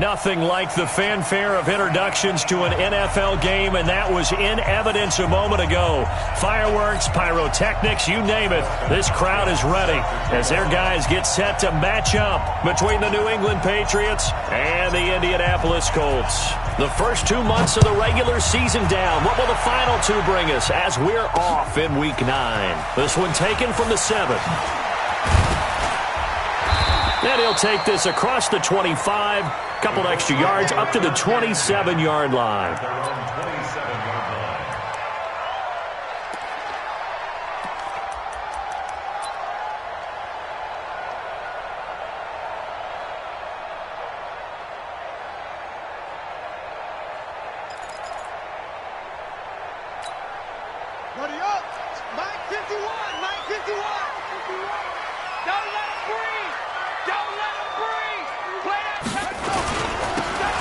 Nothing like the fanfare of introductions to an NFL game, and that was in evidence a moment ago. Fireworks, pyrotechnics, you name it. This crowd is ready as their guys get set to match up between the New England Patriots and the Indianapolis Colts. The first 2 months of the regular season down. What will the final two bring us as we're off in Week 9? This one taken from the 7th. And he'll take this across the 25, couple extra yards up to the 27-yard line.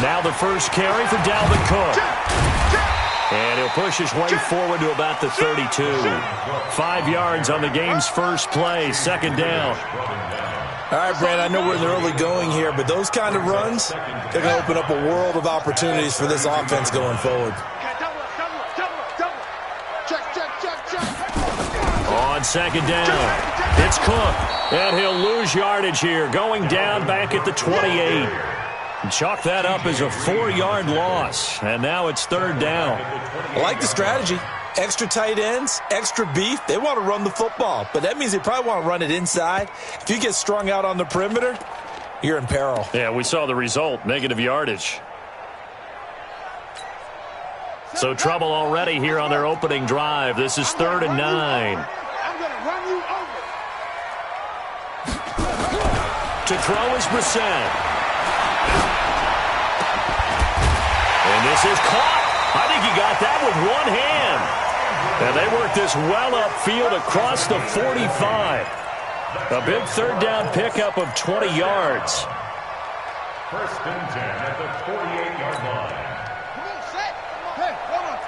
Now the first carry for Dalvin Cook. And he'll push his way forward to about the 32. 5 yards on the game's first play, second down. All right, Brand, I know we're in the early going here, but those kind of runs, they're going to open up a world of opportunities for this offense going forward. On second down, it's Cook. And he'll lose yardage here, going down back at the 28. Chalk that up as a 4-yard loss, and now it's third down. I like the strategy. Extra tight ends, extra beef. They want to run the football, but that means they probably want to run it inside. If you get strung out on the perimeter, you're in peril. Yeah, we saw the result, negative yardage. So trouble already here on their opening drive. This is 3rd and 9. I'm going to run you over. To throw is Brissett. And this is caught. I think he got that with one hand. And they work this well upfield across the 45. A big third down pickup of 20 yards. 1st and 10 at the 48-yard line. Come on, set. Hey, hold on.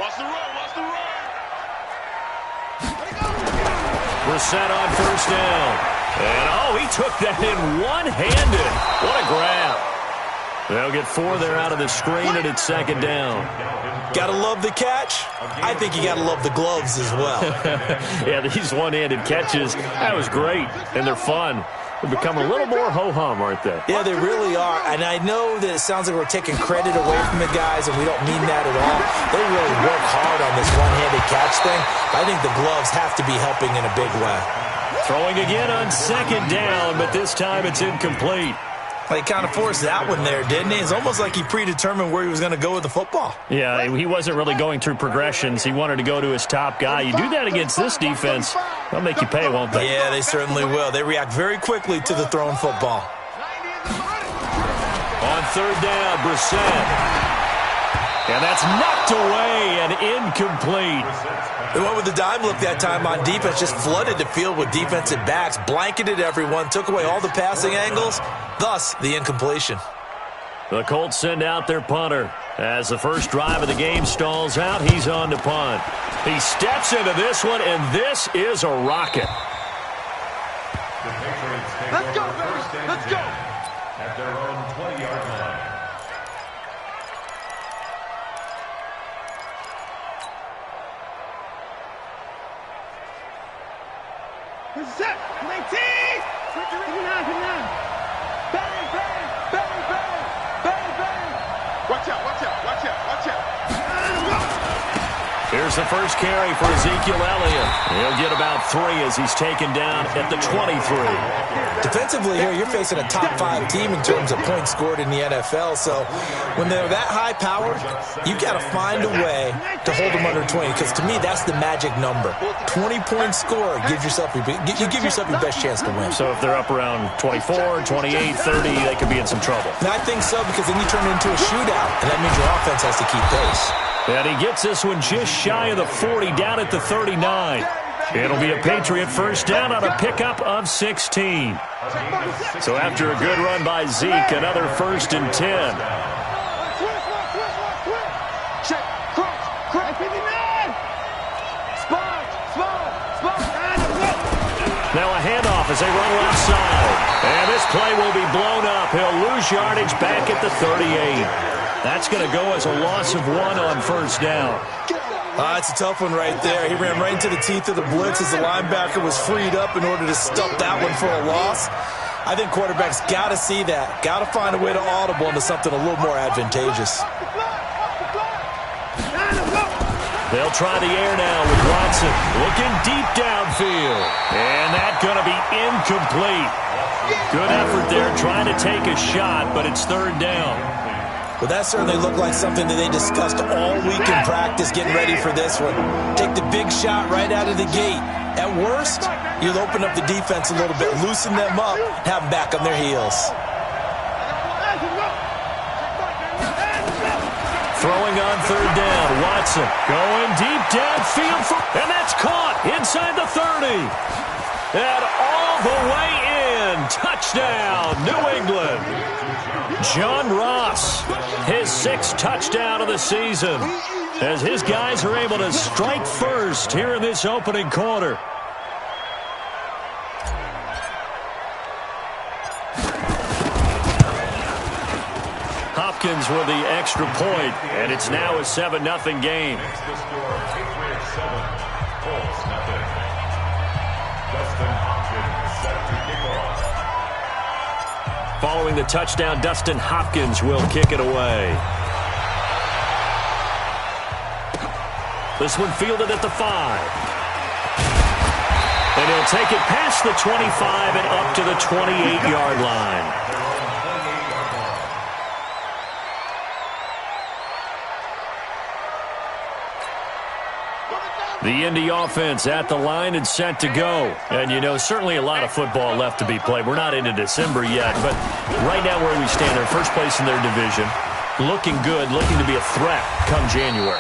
Watch the run, watch the run. Brissett on first down. And, he took that in one-handed. What a grab. They'll get 4 there out of the screen, and it's second down. Got to love the catch. I think you got to love the gloves as well. Yeah, these one-handed catches, that was great, and they're fun. They're becoming a little more ho-hum, aren't they? Yeah, they really are. And I know that it sounds like we're taking credit away from the guys, and we don't mean that at all. They really work hard on this one-handed catch thing. I think the gloves have to be helping in a big way. Throwing again on second down, but this time it's incomplete. He kind of forced that one there, didn't he? It's almost like he predetermined where he was going to go with the football. Yeah, he wasn't really going through progressions. He wanted to go to his top guy. You do that against this defense, they'll make you pay, won't they? Yeah, they certainly will. They react very quickly to the thrown football. On third down, Brissett. And that's knocked away and incomplete. They went with the dime look that time on defense, just flooded the field with defensive backs, blanketed everyone, took away all the passing angles, thus the incompletion. The Colts send out their punter. As the first drive of the game stalls out, he's on to punt. He steps into this one, and this is a rocket. Let's go, baby. Let's go. At their own 20-yard line. Set. 19. 59. Bang, bang, bang, bang, bang, bang. Watch out, watch out, watch out, watch out. Here's the first carry for Ezekiel Elliott. He'll get about 3 as he's taken down at the 23. Defensively here, you're facing a top 5 team in terms of points scored in the NFL. So when they're that high powered, you got to find a way to hold them under 20. Because to me, that's the magic number. 20-point score, you give yourself your best chance to win. So if they're up around 24, 28, 30, they could be in some trouble. And I think so, because then you turn it into a shootout, and that means your offense has to keep pace. And he gets this one just shy of the 40, down at the 39. It'll be a Patriot first down on a pickup of 16. So after a good run by Zeke, another 1st and 10. Check, cross, 59. Spot. Now a handoff off as they run left side. And this play will be blown up. He'll lose yardage back at the 38. That's going to go as a loss of 1 on first down. It's a tough one right there. He ran right into the teeth of the blitz as the linebacker was freed up in order to stop that one for a loss. I think quarterbacks got to see that. Got to find a way to audible into something a little more advantageous. They'll try the air now with Watson looking deep downfield. And that's going to be incomplete. Good effort there trying to take a shot, but it's third down. Well, that certainly looked like something that they discussed all week in practice getting ready for this one. Take the big shot right out of the gate. At worst, you'll open up the defense a little bit, loosen them up, have them back on their heels. Throwing on third down, Watson going deep downfield, and that's caught inside the 30. And all the way in, touchdown, New England. John Ross, his 6th touchdown of the season, as his guys are able to strike first here in this opening quarter. Hopkins with the extra point, and it's now a 7-0 game. Following the touchdown, Dustin Hopkins will kick it away. This one fielded at the 5. And he'll take it past the 25 and up to the 28-yard line. The Indy offense at the line and set to go. And, you know, certainly a lot of football left to be played. We're not into December yet, but right now where we stand, they're first place in their division. Looking good, looking to be a threat come January.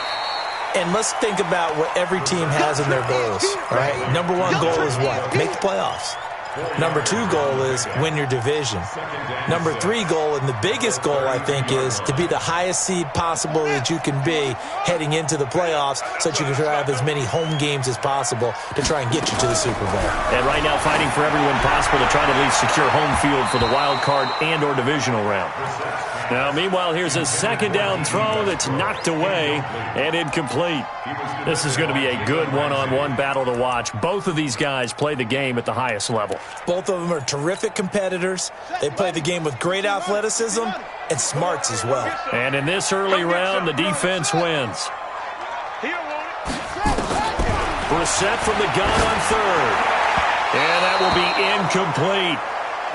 And let's think about what every team has in their goals, all right? Number 1 goal is what? Make the playoffs. Number 2 goal is win your division. Number 3 goal, and the biggest goal, I think, is to be the highest seed possible that you can be heading into the playoffs so that you can have as many home games as possible to try and get you to the Super Bowl. And right now fighting for everyone possible to try to at least secure home field for the wild card and or divisional round. Now, meanwhile, here's a second down throw that's knocked away and incomplete. This is going to be a good one-on-one battle to watch. Both of these guys play the game at the highest level. Both of them are terrific competitors. They play the game with great athleticism and smarts as well. And in this early round, the defense wins. Brissett from the gun on third. And that will be incomplete.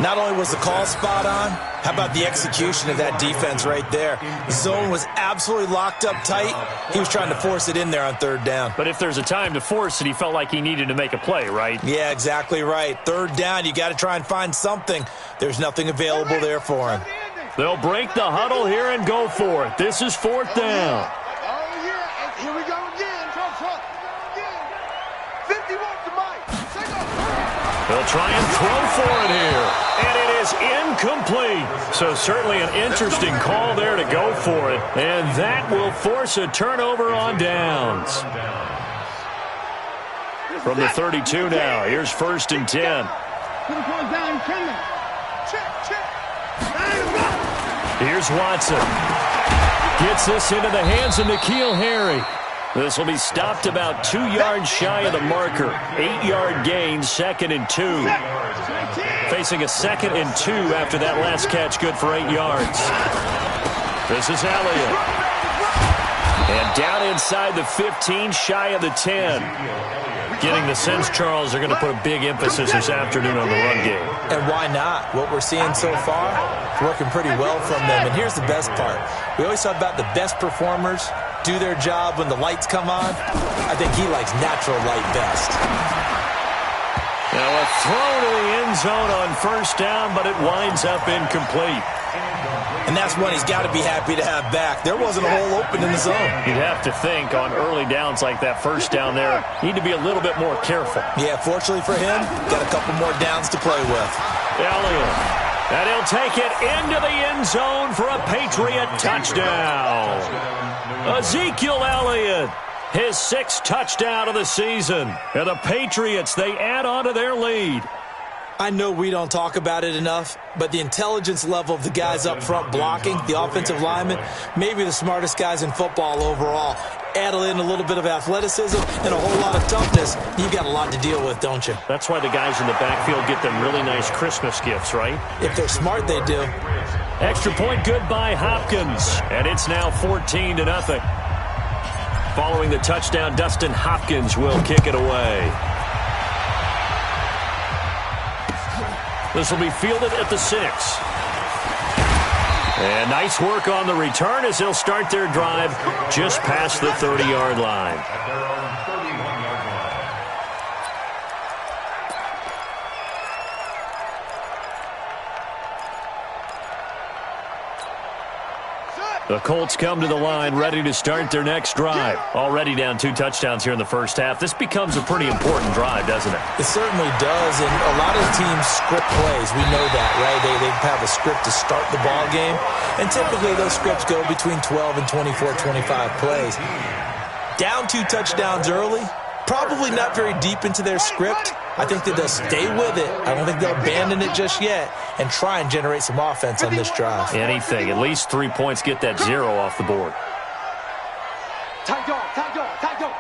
Not only was the call spot on, how about the execution of that defense right there? The zone was absolutely locked up tight. He was trying to force it in there on third down. But if there's a time to force it, he felt like he needed to make a play, right? Yeah, exactly right. Third down, you got to try and find something. There's nothing available there for him. They'll break the huddle here and go for it. This is 4th down. Oh, yeah. Here we go again. 50 wants the mic. They'll try and throw for it here. And it is incomplete. So certainly an interesting call there to go for it. And that will force a turnover on downs. From the 32 now, here's 1st and 10. Here's Watson. Gets this into the hands of N'Keal Harry. This will be stopped about 2 yards shy of the marker. 8-yard gain, 2nd and 2. Facing a 2nd and 2 after that last catch, good for 8 yards. This is Elliott. And down inside the 15, shy of the 10. Getting the sense, Charles, they're going to put a big emphasis this afternoon on the run game. And why not? What we're seeing so far is working pretty well from them. And here's the best part. We always talk about the best performers do their job when the lights come on. I think he likes natural light best. Now a throw to the end zone on 1st down, but it winds up incomplete. And that's one he's got to be happy to have back. There wasn't a hole open in the zone. You'd have to think on early downs like that 1st down there, need to be a little bit more careful. Yeah, fortunately for him, got a couple more downs to play with. Elliott. And he'll take it into the end zone for a Patriot touchdown. Ezekiel Elliott, his 6th touchdown of the season. And the Patriots, they add on to their lead. I know we don't talk about it enough, but the intelligence level of the guys up front blocking, the offensive linemen, maybe the smartest guys in football overall. Add in a little bit of athleticism and a whole lot of toughness, you've got a lot to deal with, don't you? That's why the guys in the backfield get them really nice Christmas gifts, right? If they're smart, they do. Extra point good by Hopkins, and it's now 14-0. Following the touchdown, Dustin Hopkins will kick it away. This will be fielded at the 6. And nice work on the return as they'll start their drive just past the 30-yard line. At their own 31-yard line. The Colts come to the line ready to start their next drive. Already down 2 touchdowns here in the first half. This becomes a pretty important drive, doesn't it? It certainly does, and a lot of teams script plays. We know that, right? They have a script to start the ball game, and typically those scripts go between 12 and 24, 25 plays. Down 2 touchdowns early, probably not very deep into their script. I think that they'll stay with it. I don't think they'll abandon it just yet and try and generate some offense on this drive. Anything. At least 3 points, get that 0 off the board. Tight dog, tight dog, tight dog.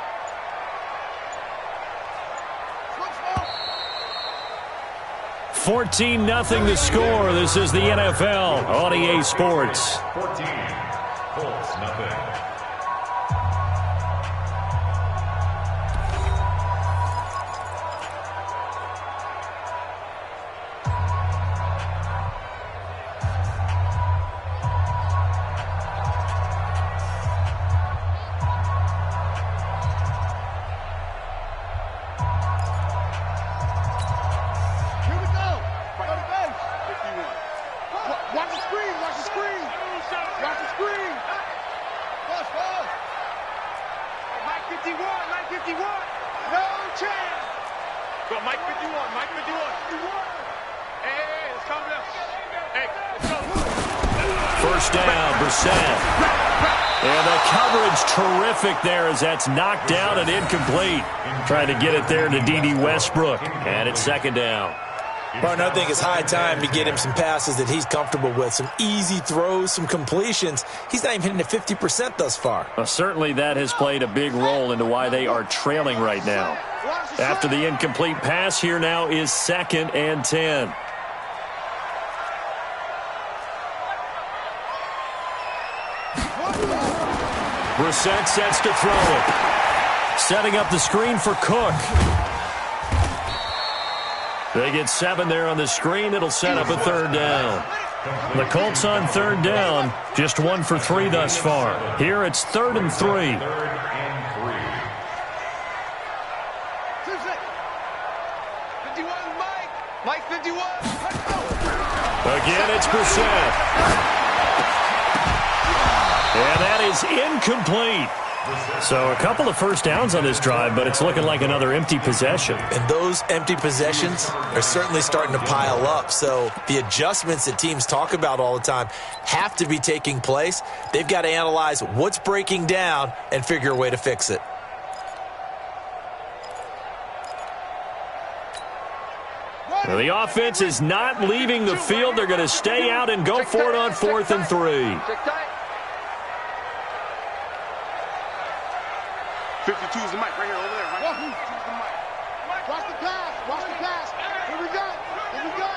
14-0 the score. This is the NFL on EA Sports. 14. Colts, nothing. Watch the screen, watch the screen. Watch the screen. Fast, fast. Mike 51, Mike 51. No chance. Go, Mike 51, Mike 51. Hey, let's calm down. Hey, let's go. First down, Brissett. And the coverage terrific there as that's knocked down and incomplete. Trying to get it there to D.D. Westbrook. And it's second down. Martin, I think it's high time to get him some passes that he's comfortable with, some easy throws, some completions. He's not even hitting at 50% thus far. Well, certainly that has played a big role into why they are trailing right now. After the incomplete pass, here now is 2nd and 10. Brissett sets to throw it. Setting up the screen for Cook. They get 7 there on the screen. It'll set up a 3rd down. The Colts on 3rd down, just 1 for 3 thus far. Here it's 3rd and 3. 3rd and 3. Mike 51. Again, it's Brissett. And that is incomplete. So a couple of first downs on this drive, but it's looking like another empty possession. And those empty possessions are certainly starting to pile up. So the adjustments that teams talk about all the time have to be taking place. They've got to analyze what's breaking down and figure a way to fix it. Well, the offense is not leaving the field. They're going to stay out and go for it on 4th and 3. 52 is the mic right here, over there. Right? 52 is the mic. Watch the pass. Watch the pass. Here we go. Here we go.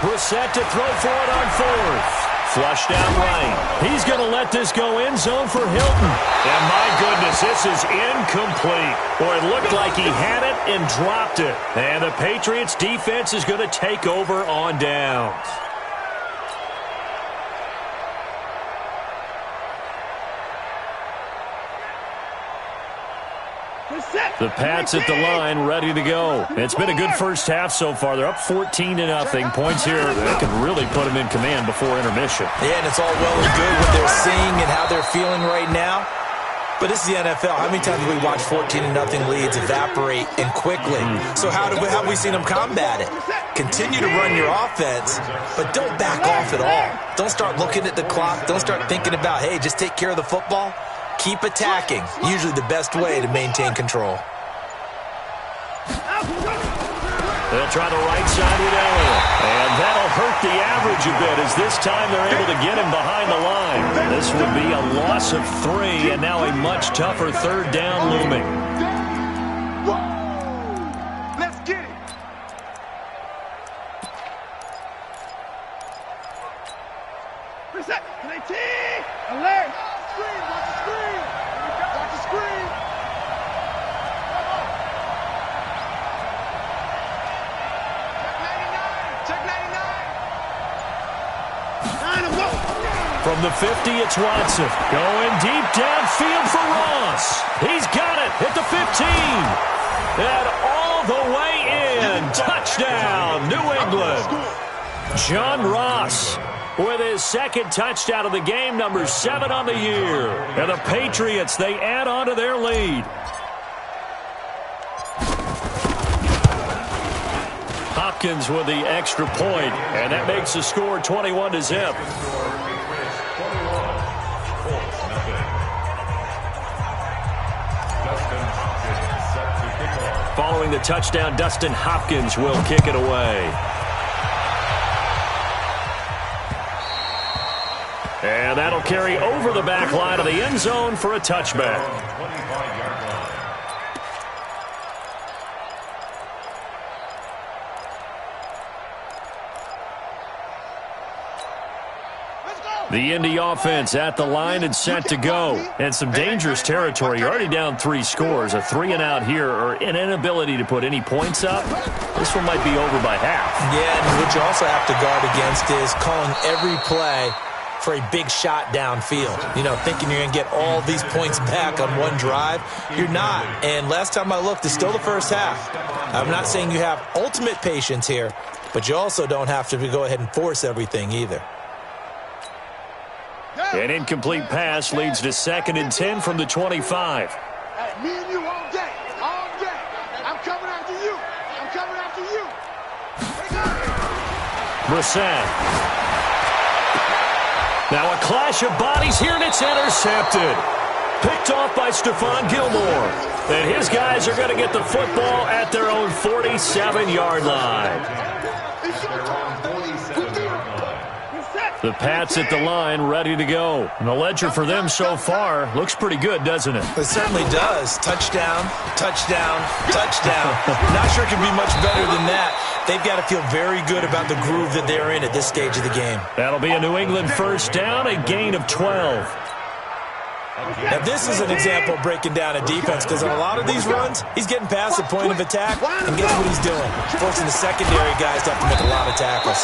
Brissett to throw for it on 4th. Flush down right. He's going to let this go end zone for Hilton. And my goodness, this is incomplete. Boy, it looked like he had it and dropped it. And the Patriots defense is going to take over on downs. The Pats at the line, ready to go. It's been a good first half so far. They're up 14-0. Points here that could really put them in command before intermission. Yeah, and it's all well and good what they're seeing and how they're feeling right now. But this is the NFL. How many times have we watched 14-0 leads evaporate and quickly? So how have we seen them combat it? Continue to run your offense, but don't back off at all. Don't start looking at the clock. Don't start thinking about, hey, just take care of the football. Keep attacking. Usually the best way to maintain control. They'll try the right side with Elliott. And that'll hurt the average a bit as this time they're able to get him behind the line. This would be a loss of 3 and now a much tougher third down looming. Let's get it. Reset. Alert. Screen. Watch the screen. Watch the screen. Check 99. From the 50, it's Watson. Going deep downfield for Ross. He's got it at the 15. And all the way in. Touchdown, New England. John Ross with his second touchdown of the game, number 7 on the year. And the Patriots, they add on to their lead. Hopkins with the extra point, and that makes the score 21-0. Following the touchdown, Dustin Hopkins will kick it away. And that'll carry over the back line of the end zone for a touchback. The Indy offense at the line and set to go. And some dangerous territory. You're already down 3 scores. A 3-and-out here or an inability to put any points up. This one might be over by half. Yeah, and what you also have to guard against is calling every play for a big shot downfield. You know, thinking you're going to get all these points back on one drive. You're not. And last time I looked, it's still the first half. I'm not saying you have ultimate patience here, but you also don't have to go ahead and force everything either. An incomplete pass leads to 2nd and 10 from the 25. Hey, me and you all day. All day. I'm coming after you. I'm coming after you. Brissett. Now a clash of bodies here, and it's intercepted. Picked off by Stephon Gilmore. And his guys are going to get the football at their own 47-yard line. The Pats at the line, ready to go. And the ledger for them so far looks pretty good, doesn't it? It certainly does. Touchdown, touchdown, touchdown. Not sure it can be much better than that. They've got to feel very good about the groove that they're in at this stage of the game. That'll be a New England first down, a gain of 12. Now, this is an example of breaking down a defense because on a lot of these runs, he's getting past the point of attack, and guess what he's doing? Forcing the secondary guys to have to make a lot of tackles.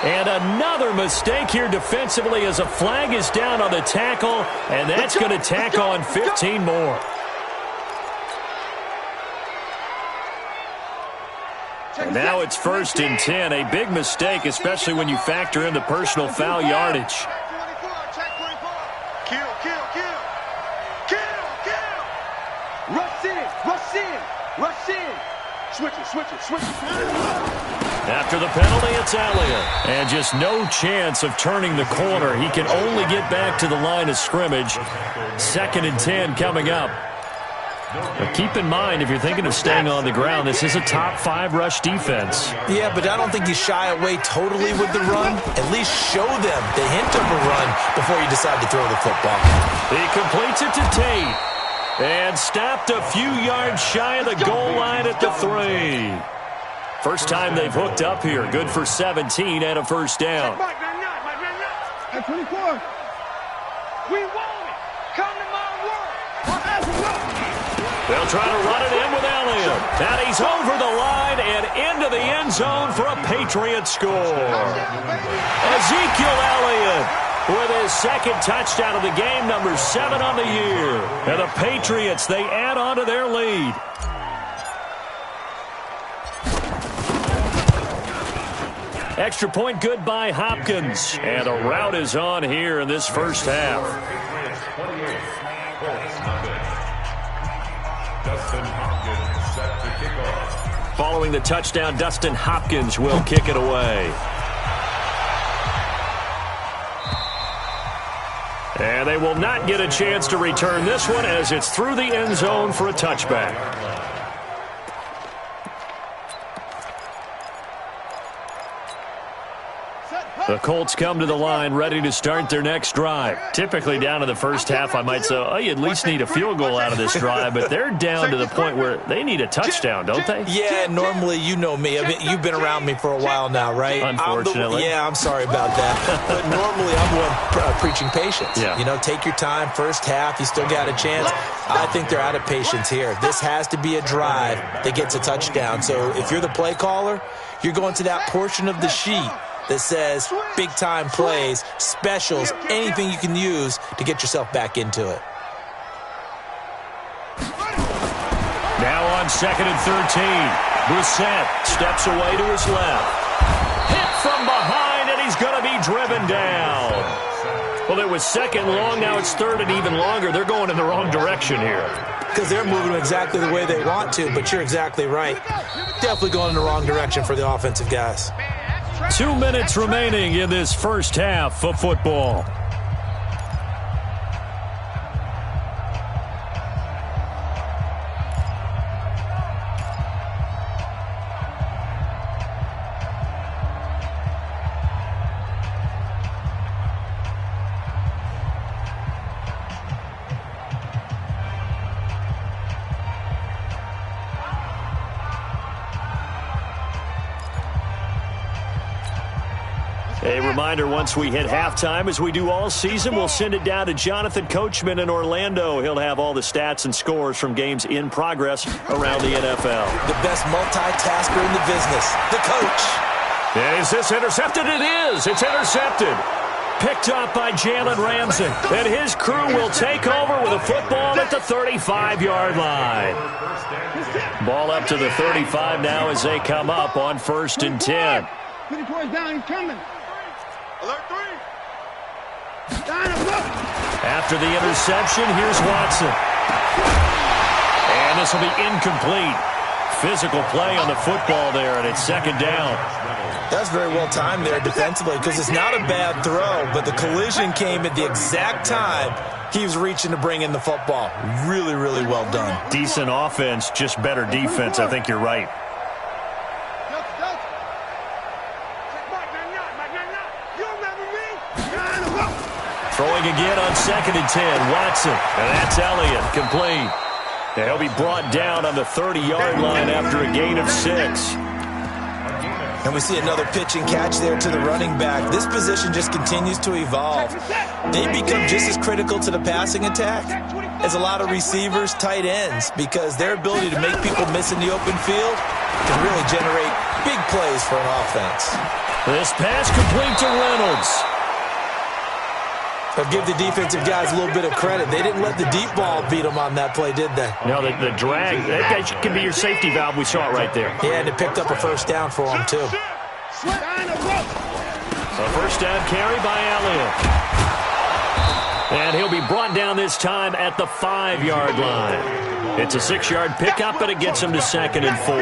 And another mistake here defensively as a flag is down on the tackle, and that's going to tack on 15 more. And now it's 1st and 10, a big mistake, especially when you factor in the personal foul yardage. Rush in. Switch it. After the penalty, it's Elliott. And just no chance of turning the corner. He can only get back to the line of scrimmage. 2nd and 10 coming up. But keep in mind, if you're thinking of staying on the ground, this is a top 5 rush defense. Yeah, but I don't think you shy away totally with the run. At least show them the hint of a run before you decide to throw the football. He completes it to Tate. And stopped a few yards shy of the goal line at the 3. First time they've hooked up here. Good for 17 and a first down. At 24. We want it. Come to my world. They'll try to run it in with Elliott. And he's over the line and into the end zone for a Patriot score. Ezekiel Elliott with his 2nd touchdown of the game, number 7 on the year. And the Patriots, they add on to their lead. Extra point good by Hopkins. And a rout is on here in this first half. Following the touchdown, Dustin Hopkins will kick it away. And they will not get a chance to return this one as it's through the end zone for a touchback. The Colts come to the line ready to start their next drive. Typically down to the first half, I might say, oh, you at least need a field goal out of this drive, but they're down to the point where they need a touchdown, don't they? Yeah, normally, you know me. I mean, you've been around me for a while now, right? Unfortunately. I'm sorry about that. But normally, I'm the one preaching patience. Yeah. You know, take your time. First half, you still got a chance. I think they're out of patience here. This has to be a drive that gets a touchdown. So if you're the play caller, you're going to that portion of the sheet that says big-time plays, specials, anything you can use to get yourself back into it. Now on 2nd and 13, Brissett steps away to his left. Hit from behind, and he's going to be driven down. Well, it was 2nd long, now it's 3rd and even longer. They're going in the wrong direction here. Because they're moving exactly the way they want to, but you're exactly right. Definitely going in the wrong direction for the offensive guys. 2 minutes remaining in this first half of football. A reminder, once we hit halftime, as we do all season, we'll send it down to Jonathan Coachman in Orlando. He'll have all the stats and scores from games in progress around the NFL. The best multitasker in the business, the coach. Is this intercepted? It is. It's intercepted. Picked up by Jalen Ramsey. And his crew will take over with a football at the 35-yard line. Ball up to the 35 now as they come up on 1st and 10. 24 is down, he's coming. Alert 3. After the interception, here's Watson. And this will be incomplete. Physical play on the football there, and it's 2nd down. That's very well timed there defensively because it's not a bad throw, but the collision came at the exact time he was reaching to bring in the football. Really, really well done. Decent offense, just better defense. I think you're right. Throwing again on 2nd and 10. Watson. And that's Elliott. Complete. And he'll be brought down on the 30-yard line after a gain of 6. And we see another pitch and catch there to the running back. This position just continues to evolve. They become just as critical to the passing attack as a lot of receivers, tight ends, because their ability to make people miss in the open field can really generate big plays for an offense. This pass complete to Reynolds. I'll give the defensive guys a little bit of credit. They didn't let the deep ball beat them on that play, did they? No, the drag, that can be your safety valve. We saw it right there. Yeah, and it picked up a 1st down for them, too. A 1st down carry by Elliott. And he'll be brought down this time at the 5-yard line. It's a 6-yard pickup, and it gets him to 2nd and 4.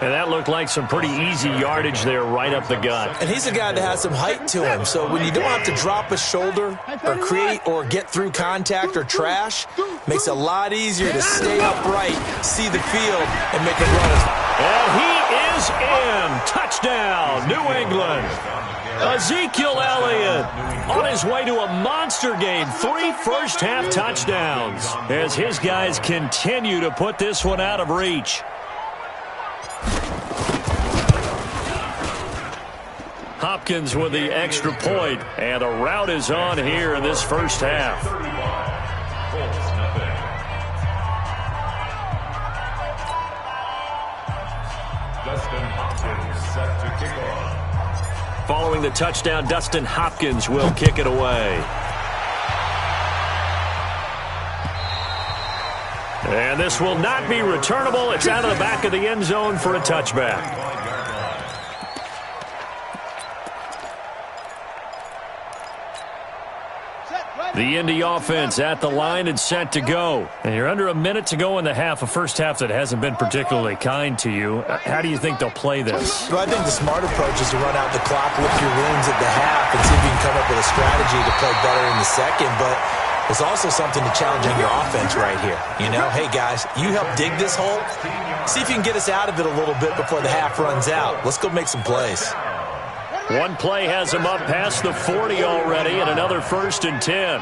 And that looked like some pretty easy yardage there right up the gut. And he's a guy that has some height to him. So when you don't have to drop a shoulder or create or get through contact or trash, makes it a lot easier to stay upright, see the field, and make a run. And he is in. Touchdown, New England. Ezekiel Elliott on his way to a monster game. 3 first-half touchdowns as his guys continue to put this one out of reach. Hopkins with the extra point, and a rout is on here in this first half. Dustin Hopkins set to kick off. Following the touchdown, Dustin Hopkins will kick it away. And this will not be returnable. It's out of the back of the end zone for a touchback. The Indy offense at the line and set to go. And you're under a minute to go in the half, a first half that hasn't been particularly kind to you. How do you think they'll play this? Well, I think the smart approach is to run out the clock, lick your wounds at the half, and see if you can come up with a strategy to play better in the second. But there's also something to challenging your offense right here. You know, hey, guys, you help dig this hole. See if you can get us out of it a little bit before the half runs out. Let's go make some plays. One play has him up past the 40 already, and another 1st and 10.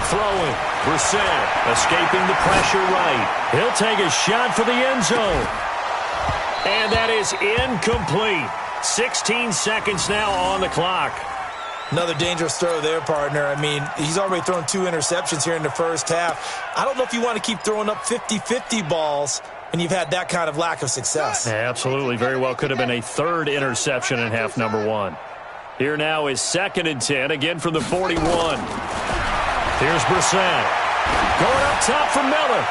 Throwing. Brissett escaping the pressure right. He'll take a shot for the end zone. And that is incomplete. 16 seconds now on the clock. Another dangerous throw there, partner. I mean, he's already thrown 2 interceptions here in the first half. I don't know if you want to keep throwing up 50-50 balls when you've had that kind of lack of success. Yeah, absolutely. Very well could have been a 3rd interception in half number 1. Here now is 2nd and 10, again from the 41. Here's Brissett. Going up top for Miller.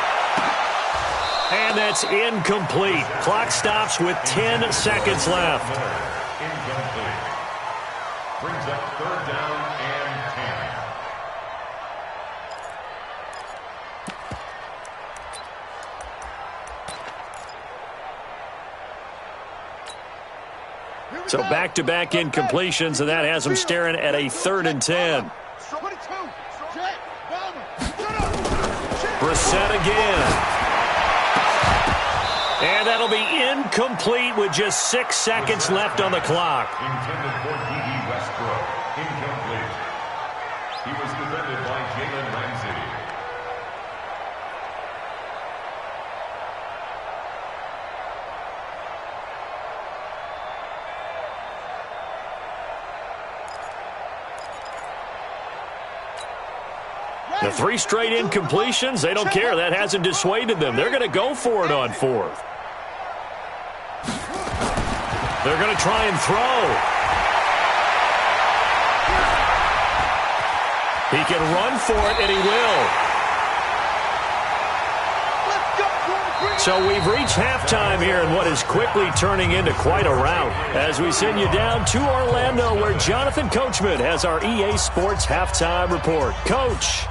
And that's incomplete. Clock stops with 10 seconds left. Incomplete. Brings up 3rd down and 10. So back-to-back incompletions, and that has him staring at a 3rd and 10. Brissett again. And that'll be incomplete with just 6 seconds left on the clock. Intended for D.B. Westbrook. Incomplete. He was defended by Jalen Ramsey. The 3 straight incompletions, they don't care. That hasn't dissuaded them. They're going to go for it on 4th. They're going to try and throw. He can run for it, and he will. So we've reached halftime here in what is quickly turning into quite a rout as we send you down to Orlando, where Jonathan Coachman has our EA Sports Halftime Report. Coach.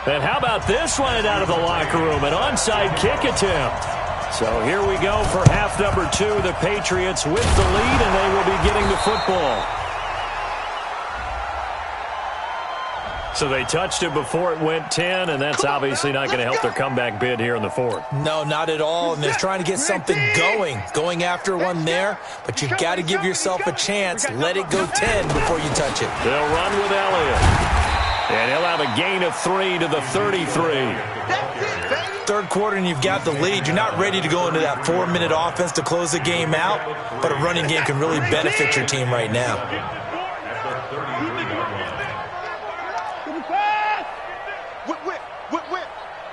And how about this one out of the locker room? An onside kick attempt. So here we go for half number 2. The Patriots with the lead, and they will be getting the football. So they touched it before it went 10, and that's obviously not going to help their comeback bid here in the 4th. No, not at all, and they're trying to get something going after one there, but you've got to give yourself a chance. Let it go 10 before you touch it. They'll run with Elliott, and he'll have a gain of 3 to the 33. 3rd quarter, and you've got the lead. You're not ready to go into that 4-minute offense to close the game out, but a running game can really benefit your team right now.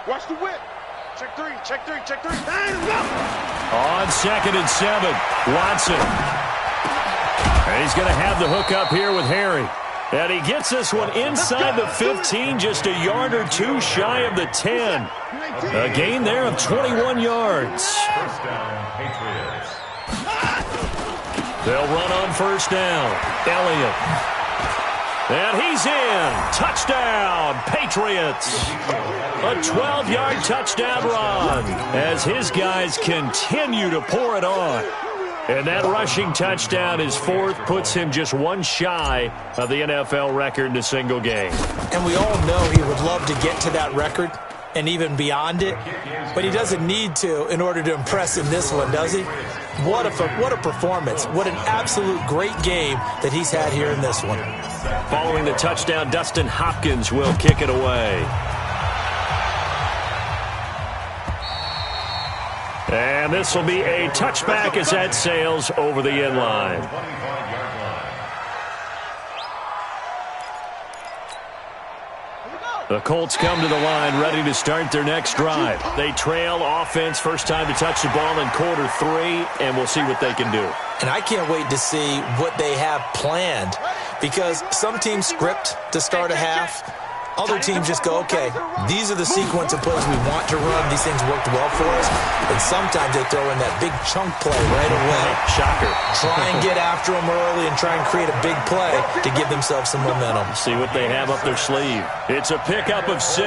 Watch the whip. Check 3. On 2nd and 7, Watson. And he's going to have the hook up here with Harry. And he gets this one inside the 15, just a yard or 2 shy of the 10. A gain there of 21 yards. First down, Patriots. They'll run on 1st down. Elliott. And he's in. Touchdown, Patriots. A 12-yard touchdown run as his guys continue to pour it on. And that rushing touchdown is 4th, puts him just 1 shy of the NFL record in a single game. And we all know he would love to get to that record and even beyond it, but he doesn't need to in order to impress in this one, does he? What a performance. What an absolute great game that he's had here in this one. Following the touchdown, Dustin Hopkins will kick it away. And this will be a touchback as that sails over the end line. The Colts come to the line ready to start their next drive. They trail offense, first time to touch the ball in quarter 3, and we'll see what they can do. And I can't wait to see what they have planned, because some teams script to start a half. Other teams just go, okay, these are the sequence of plays we want to run. These things worked well for us. And sometimes they throw in that big chunk play right away. Shocker. Try and get after them early and try and create a big play to give themselves some momentum. See what they have up their sleeve. It's a pickup of 6.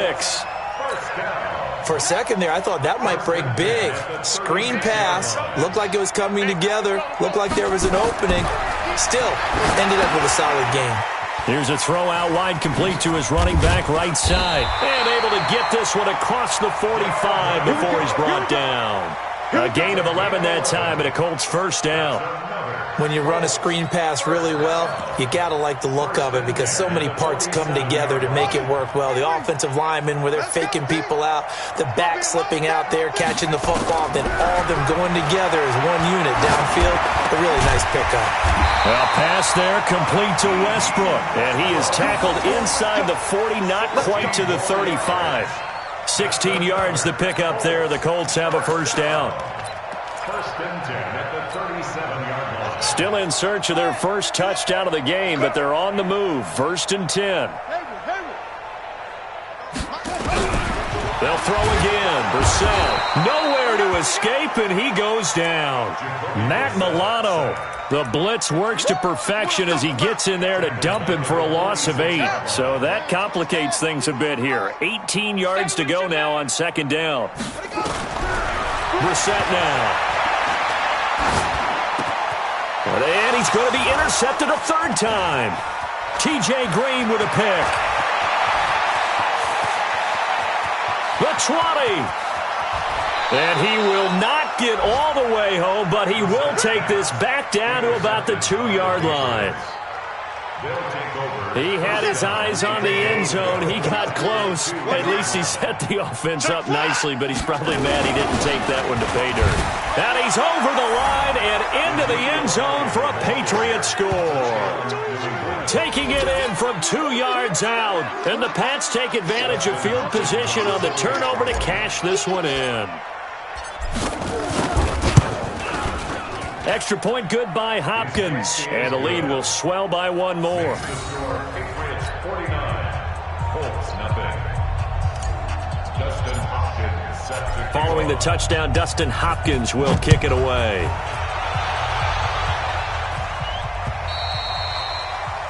For a second there, I thought that might break big. Screen pass. Looked like it was coming together. Looked like there was an opening. Still, ended up with a solid game. Here's a throw out wide, complete to his running back right side. And able to get this one across the 45 before he's brought down. A gain of 11 that time, and a Colts first down. When you run a screen pass really well, you got to like the look of it because so many parts come together to make it work well. The offensive linemen, where they're faking people out, the back slipping out there, catching the football, then all of them going together as one unit downfield. A really nice pickup. Well, pass there, complete to Westbrook. And he is tackled inside the 40, not quite to the 35. 16 yards to pick up there. The Colts have a first down. First and 10 at the 37-yard line. Still in search of their first touchdown of the game, but they're on the move. First and 10. They'll throw again. Brissett nowhere to escape, and he goes down. Matt Milano. The blitz works to perfection as he gets in there to dump him for a loss of 8. So that complicates things a bit here. 18 yards to go now on second down. Brissett now. And he's going to be intercepted a third time. T.J. Green with a pick. The 20. And he will not get all the way home, but he will take this back down to about the 2-yard line. He had his eyes on the end zone. He got close. At least he set the offense up nicely, but he's probably mad he didn't take that one to pay dirt. And he's over the line and into the end zone for a Patriot score. Taking it in from 2 yards out. And the Pats take advantage of field position on the turnover to cash this one in. Extra point good by Hopkins. And the lead will swell by one more. Patriots 49, Colts nothing. Dustin Hopkins set to Following the touchdown, Dustin Hopkins will kick it away.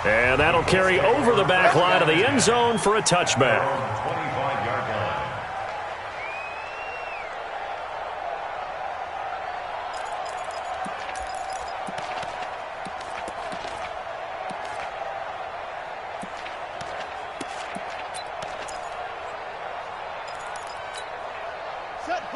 And that'll carry over the back line of the end zone for a touchback. 25-yard line.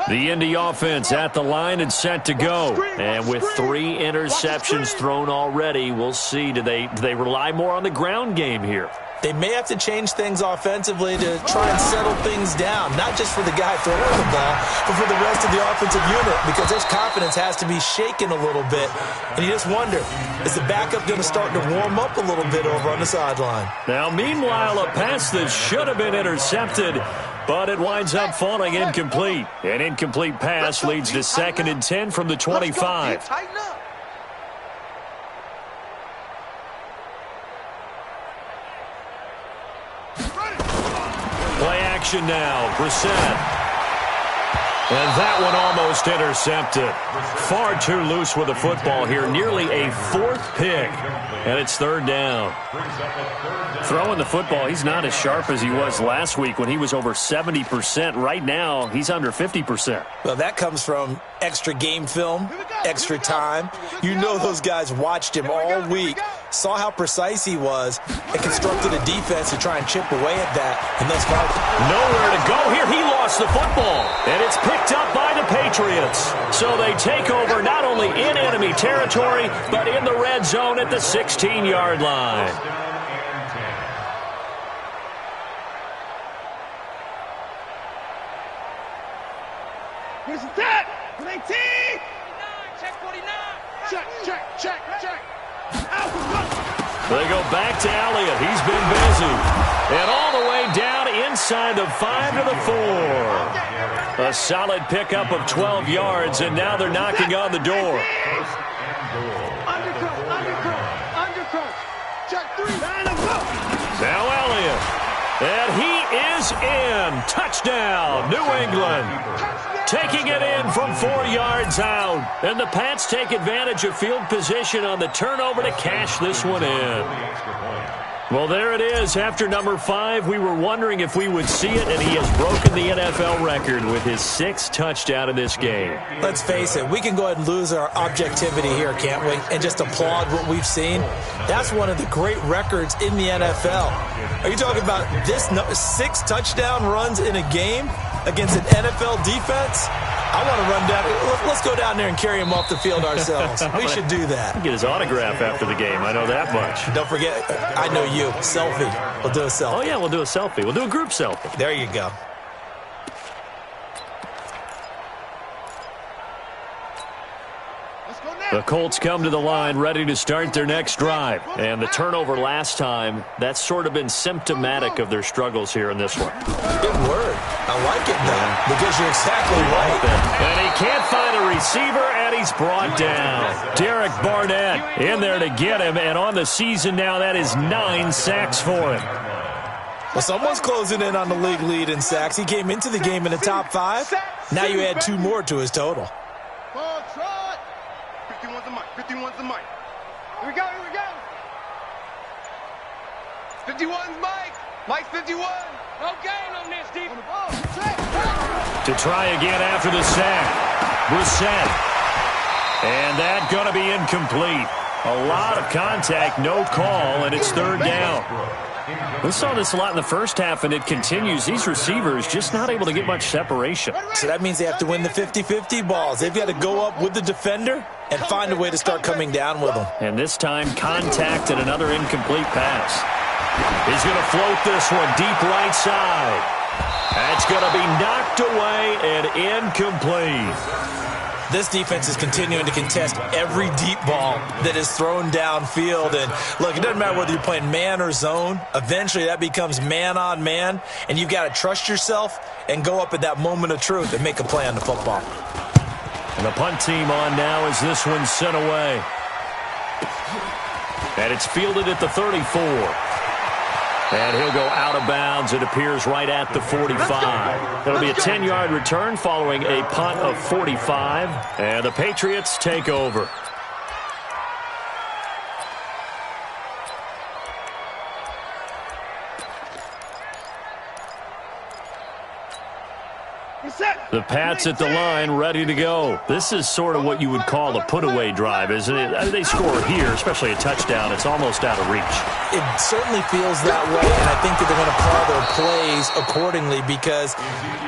The Indy offense at the line and set to go. And with 3 interceptions thrown already, we'll see. Do they rely more on the ground game here? They may have to change things offensively to try and settle things down, not just for the guy throwing the ball, but for the rest of the offensive unit, because his confidence has to be shaken a little bit. And you just wonder, is the backup going to start to warm up a little bit over on the sideline? Now, meanwhile, a pass that should have been intercepted, but it winds up falling incomplete. An incomplete pass leads to second and 10 from the 25. Play action now. Brissett. And that one almost intercepted. Far too loose with the football here. Nearly a 4th pick. And it's third down. Throwing the football, he's not as sharp as he was last week when he was over 70%. Right now, he's under 50%. Well, that comes from extra game film, extra time. You know those guys watched him all week, saw how precise he was, and constructed a defense to try and chip away at that. And thus far, nowhere to go here. He lost the football. And it's picked up by the Patriots. So they take over not only in enemy territory, but in the red zone at the 16-yard line. Here's the tap. 19. Check 49. Check. They go back to Elliott. He's been busy. And all the way down inside the 5 to the 4. A solid pickup of 12 yards, and now they're knocking on the door. Undercut. Check 3. Now Elliott. And he is in. Touchdown, New England. Taking it in from 4 yards out. And the Pats take advantage of field position on the turnover to cash this one in. Well, there it is. After number 5, we were wondering if we would see it, and he has broken the NFL record with his 6th touchdown in this game. let's face it, we can go ahead and lose our objectivity here, can't we? And just applaud what we've seen. That's one of the great records in the NFL. Are you talking about this 6 touchdown runs in a game against an NFL defense? I want to run down. Let's go down there and carry him off the field ourselves. We should do that. Get his autograph after the game. I know that much. Don't forget, I know you. Selfie. We'll do a selfie. Oh, yeah, we'll do a selfie. We'll do a group selfie. There you go. The Colts come to the line ready to start their next drive. And the turnover last time, that's sort of been symptomatic of their struggles here in this one. Good word. I like it, though, because you're exactly right. And he can't find a receiver, and he's brought down. Derek Barnett in there to get him, and on the season now, that is 9 sacks for him. Well, someone's closing in on the league lead in sacks. He came into the game in the top 5. Now you add 2 more to his total. 51's the mic. Here we go, here we go. 51's Mike. Mike's 51. No gain on this, deep. To try again after the sack. Brissett. And that going to be incomplete. A lot of contact, no call, and it's 3rd down. We saw this a lot in the first half, and it continues. These receivers just not able to get much separation. So that means they have to win the 50-50 balls. They've got to go up with the defender and find a way to start coming down with them. And this time, contact and another incomplete pass. He's going to float this one deep right side. That's going to be knocked away and incomplete. This defense is continuing to contest every deep ball that is thrown downfield. And, look, it doesn't matter whether you're playing man or zone. Eventually, that becomes man-on-man, and you've got to trust yourself and go up at that moment of truth and make a play on the football. And the punt team on now as this one's sent away. And it's fielded at the 34. And he'll go out of bounds. It appears right at the 45. It'll be a 10-yard return following a punt of 45. And the Patriots take over. The Pats at the line, ready to go. This is sort of what you would call a put-away drive, isn't it? They score here, especially a touchdown. It's almost out of reach. It certainly feels that way, and I think that they're going to call their plays accordingly because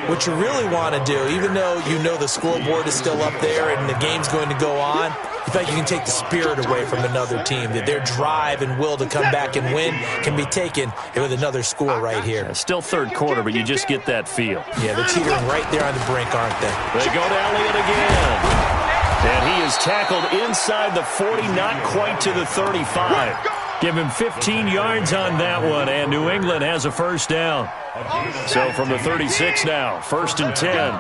what you really want to do, even though you know the scoreboard is still up there and the game's going to go on, in fact, you can take the spirit away from another team, that their drive and will to come back and win can be taken with another score right here. Yeah, still 3rd quarter, but you just get that feel. Yeah, they're teetering right there on the brink, aren't they? They go to Elliott again. And he is tackled inside the 40, not quite to the 35. Give him 15 yards on that one, and New England has a 1st down. So from the 36 now, 1st and 10.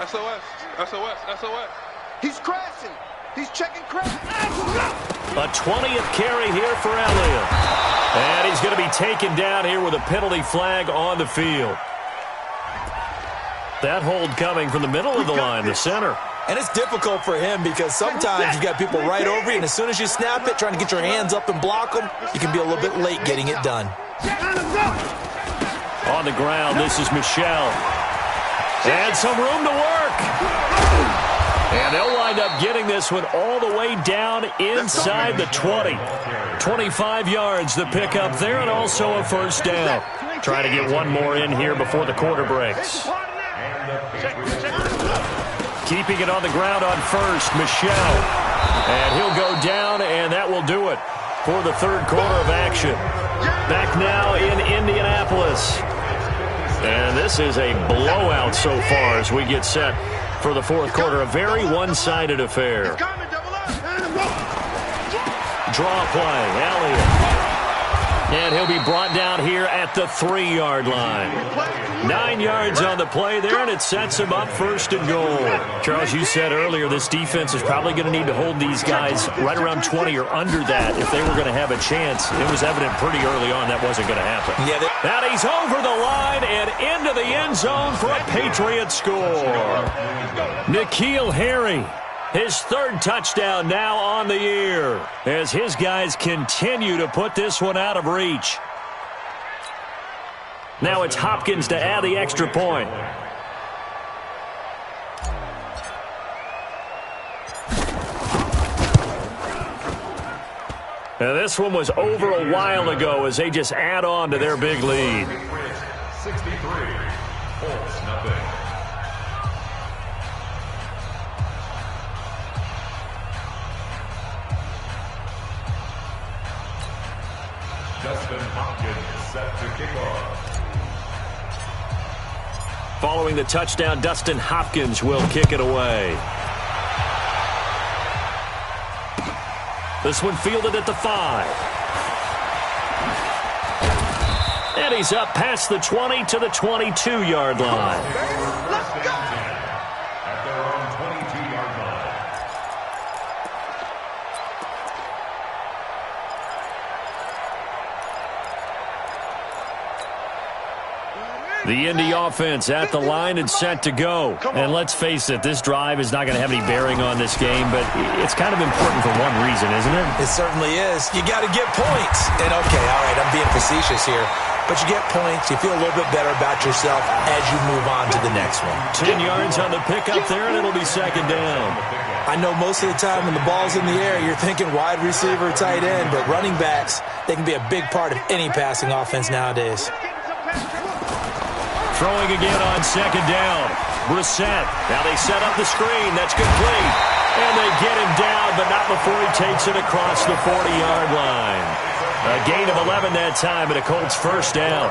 SOS. He's crashing. He's checking crash. A 20th carry here for Elliott. And he's going to be taken down here with a penalty flag on the field. That hold coming from the middle of the line, the center. And it's difficult for him because sometimes you've got people right over you, and as soon as you snap it, trying to get your hands up and block them, you can be a little bit late getting it done. On the ground, this is Michel. And some room to work. And they'll wind up getting this one all the way down inside the 20. 25 yards the pickup there, and also a 1st down. Trying to get one more in here before the quarter breaks. Keeping it on the ground on 1st, Michel. And he'll go down, and that will do it for the 3rd quarter of action. Back now in Indianapolis. And this is a blowout so far as we get set for the 4th quarter. A very one-sided affair. Draw play, Elliott. And he'll be brought down here at the 3-yard line. 9 yards on the play there, and it sets him up 1st and goal. Charles, you said earlier this defense is probably going to need to hold these guys right around 20 or under that if they were going to have a chance. It was evident pretty early on that wasn't going to happen. Yeah, and he's over the line and into the end zone for a Patriot score. N'Keal Harry. His 3rd touchdown now on the year as his guys continue to put this one out of reach. Now it's Hopkins to add the extra point. Now this one was over a while ago as they just add on to their big lead. 63. Dustin Hopkins set to kick off. Following the touchdown, Dustin Hopkins will kick it away. This one fielded at the 5. And he's up past the 20 to the 22-yard line. Let's go! At their own 22-yard line. The Indy offense at the line and set to go. And let's face it, this drive is not going to have any bearing on this game, but it's kind of important for one reason, isn't it? It certainly is. You got to get points. And okay, all right, I'm being facetious here. But you get points, you feel a little bit better about yourself as you move on to the next one. 10 yards on the pickup there, and it'll be second down. I know most of the time when the ball's in the air, you're thinking wide receiver, tight end, but running backs, they can be a big part of any passing offense nowadays. Throwing again on second down. Brissett. Now they set up the screen. That's complete. And they get him down, but not before he takes it across the 40-yard line. A gain of 11 that time, and a Colts first down.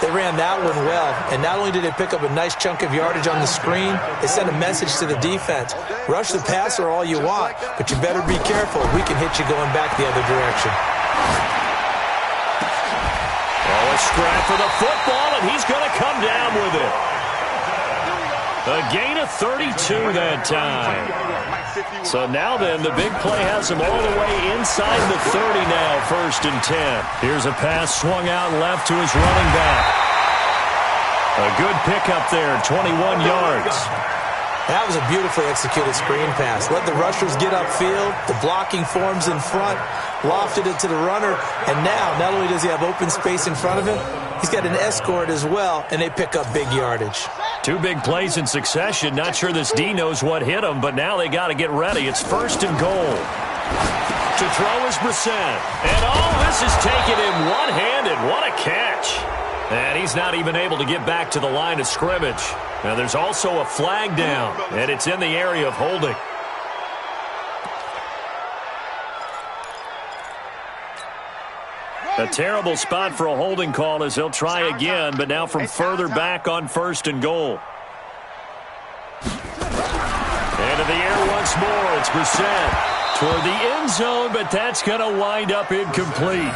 They ran that one well, and not only did they pick up a nice chunk of yardage on the screen, they sent a message to the defense. Rush the passer all you want, but you better be careful. We can hit you going back the other direction. Oh, a scrap for the football, and he's going to come down with it. A gain of 32 that time. So now then, the big play has him all the way inside the 30 now, 1st and 10. Here's a pass swung out left to his running back. A good pickup there, 21 yards. That was a beautifully executed screen pass. Let the rushers get upfield. The blocking forms in front. Lofted it to the runner. And now, not only does he have open space in front of him, he's got an escort as well, and they pick up big yardage. 2 big plays in succession. Not sure this D knows what hit him, but now they got to get ready. It's 1st and goal. To throw is Brissett. And this is taking him one-handed. What a catch. And he's not even able to get back to the line of scrimmage. Now there's also a flag down, and it's in the area of holding. A terrible spot for a holding call as he'll try again, but now from further back on 1st and goal. Into the air once more. It's Brissett toward the end zone, but that's going to wind up incomplete.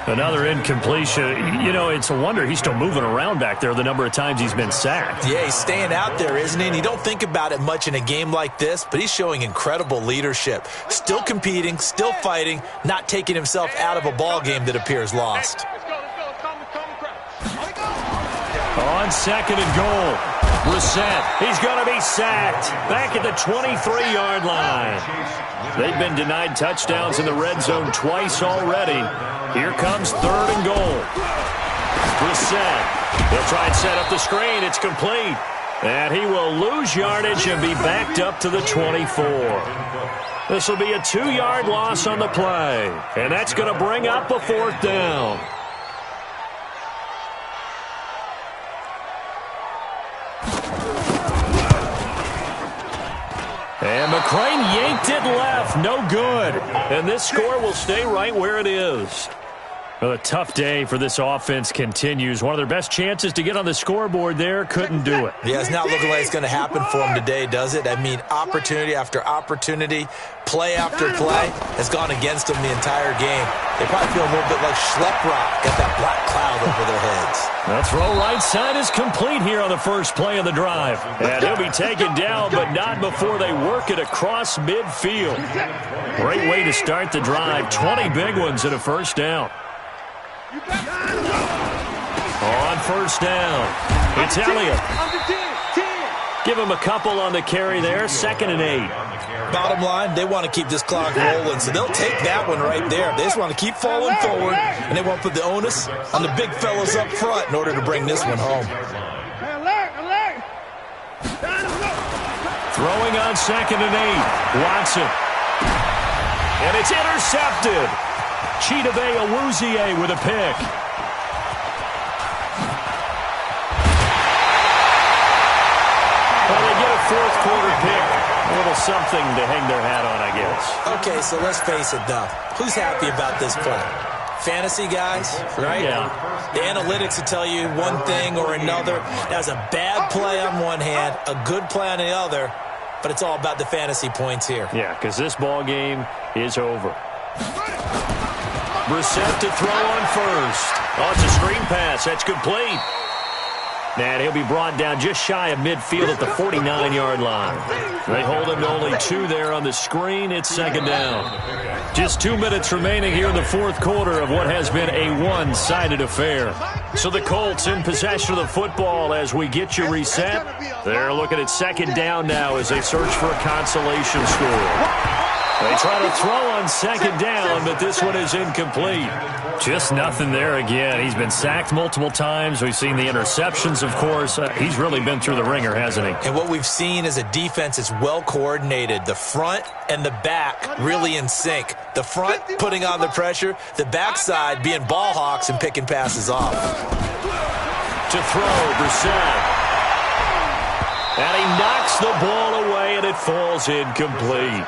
Another incompletion. You know, it's a wonder he's still moving around back there the number of times he's been sacked. Yeah, he's staying out there, isn't he? And you don't think about it much in a game like this, but he's showing incredible leadership. Still competing, still fighting, not taking himself out of a ball game that appears lost. On 2nd and goal, Brissett. He's going to be sacked back at the 23-yard line. They've been denied touchdowns in the red zone twice already. Here comes 3rd and goal. Brissett. He'll try and set up the screen. It's complete. And he will lose yardage and be backed up to the 24. This will be a 2-yard loss on the play. And that's going to bring up a 4th down. And McCrane yanked it left. No good. And this score will stay right where it is. Well, a tough day for this offense continues. One of their best chances to get on the scoreboard there, couldn't do it. Yeah, it's not looking like it's going to happen for them today, does it? I mean, opportunity after opportunity, play after play has gone against them the entire game. They probably feel a little bit like Schlepp Rock, got that black cloud over their heads. The throw right side is complete here on the first play of the drive. And he'll be taken down, but not before they work it across midfield. Great way to start the drive. 20 big ones and a first down. On 1st down, it's Elliott. Give him a couple on the carry there. 2nd and 8. Bottom line, they want to keep this clock rolling, so they'll take that one right there. They just want to keep falling forward, and they won't put the onus on the big fellas up front in order to bring this one home. Throwing on 2nd and 8. Watson. And it's intercepted. Chidobe Awuzie with a pick. Well, they get a 4th quarter pick. A little something to hang their hat on, I guess. Okay, so let's face it, though. Who's happy about this play? fantasy guys, right? Yeah. The analytics will tell you one thing or another. That's a bad play on one hand, a good play on the other, but it's all about the fantasy points here. Yeah, because this ball game is over. Brissett to throw on first. Oh, it's a screen pass. That's complete. And he'll be brought down just shy of midfield at the 49-yard line. They hold him to only 2 there on the screen. It's second down. Just 2 minutes remaining here in the fourth quarter of what has been a one-sided affair. So the Colts in possession of the football as we get you reset. They're looking at second down now as they search for a consolation score. They try to throw on second down, but this one is incomplete. Just nothing there again. He's been sacked multiple times. We've seen the interceptions, of course. He's really been through the ringer, hasn't he? And what we've seen is a defense is well coordinated. The front and the back really in sync. The front putting on the pressure, the backside being ball hawks and picking passes off. To throw, Brissett. And he knocks the ball away, and it falls incomplete.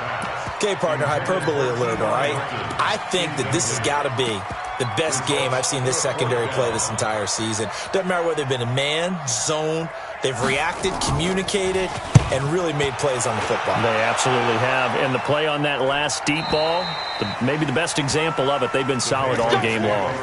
Okay, partner, hyperbole alert, all right? I think that this has got to be the best game I've seen this secondary play this entire season. Doesn't matter whether they've been in man, zone, they've reacted, communicated, and really made plays on the football. They absolutely have. And the play on that last deep ball, maybe the best example of it, they've been solid all game long.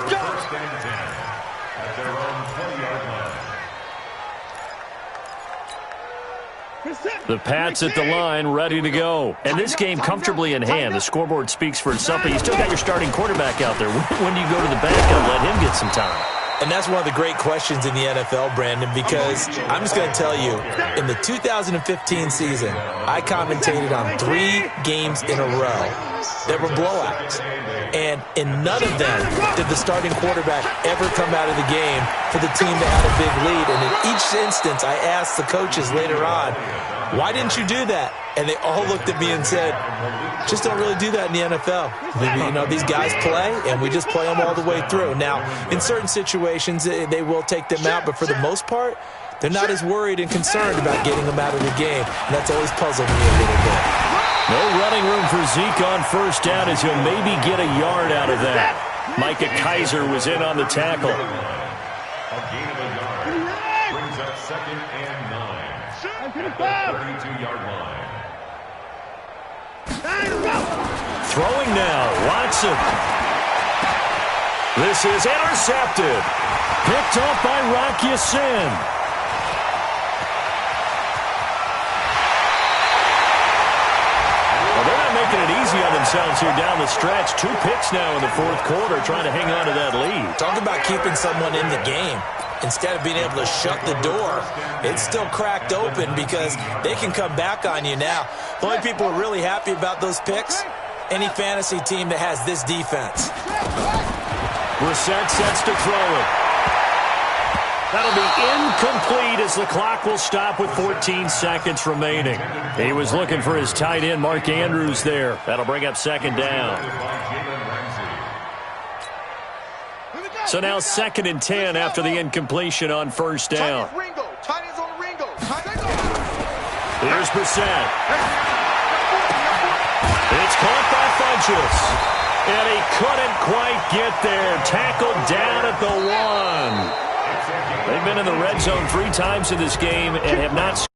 The Pats at the line, ready to go. And this game comfortably in hand. The scoreboard speaks for itself, but you still got your starting quarterback out there. When do you go to the backup and let him get some time? And that's one of the great questions in the NFL, Brandon, because I'm just going to tell you, in the 2015 season, I commentated on 3 games in a row that were blowouts. And in none of them did the starting quarterback ever come out of the game for the team that had a big lead. And in each instance, I asked the coaches later on, why didn't you do that? And they all looked at me and said, just don't really do that in the NFL. You know, these guys play, and we just play them all the way through. Now, in certain situations, they will take them out, but for the most part, they're not as worried and concerned about getting them out of the game. And that's always puzzled me a little bit. No running room for Zeke on first down as he'll maybe get a yard out of that. Micah Kaiser was in on the tackle. A gain of a yard brings up second and 9 at the 32-yard line. Throwing now, Watson. This is intercepted. Picked off by Rock Ya-Sin. Making it easy on themselves here down the stretch. 2 picks now in the fourth quarter trying to hang on to that lead. Talk about keeping someone in the game. Instead of being able to shut the door, it's still cracked open because they can come back on you now. The only people who are really happy about those picks, any fantasy team that has this defense. Brissett sets to throw it. That'll be incomplete as the clock will stop with 14 seconds remaining. He was looking for his tight end, Mark Andrews, there. That'll bring up second down. So now second and 10 after the incompletion on first down. Here's Brissett. It's caught by Funchess. And he couldn't quite get there. Tackled down at the 1. They've been in the red zone 3 times in this game and have not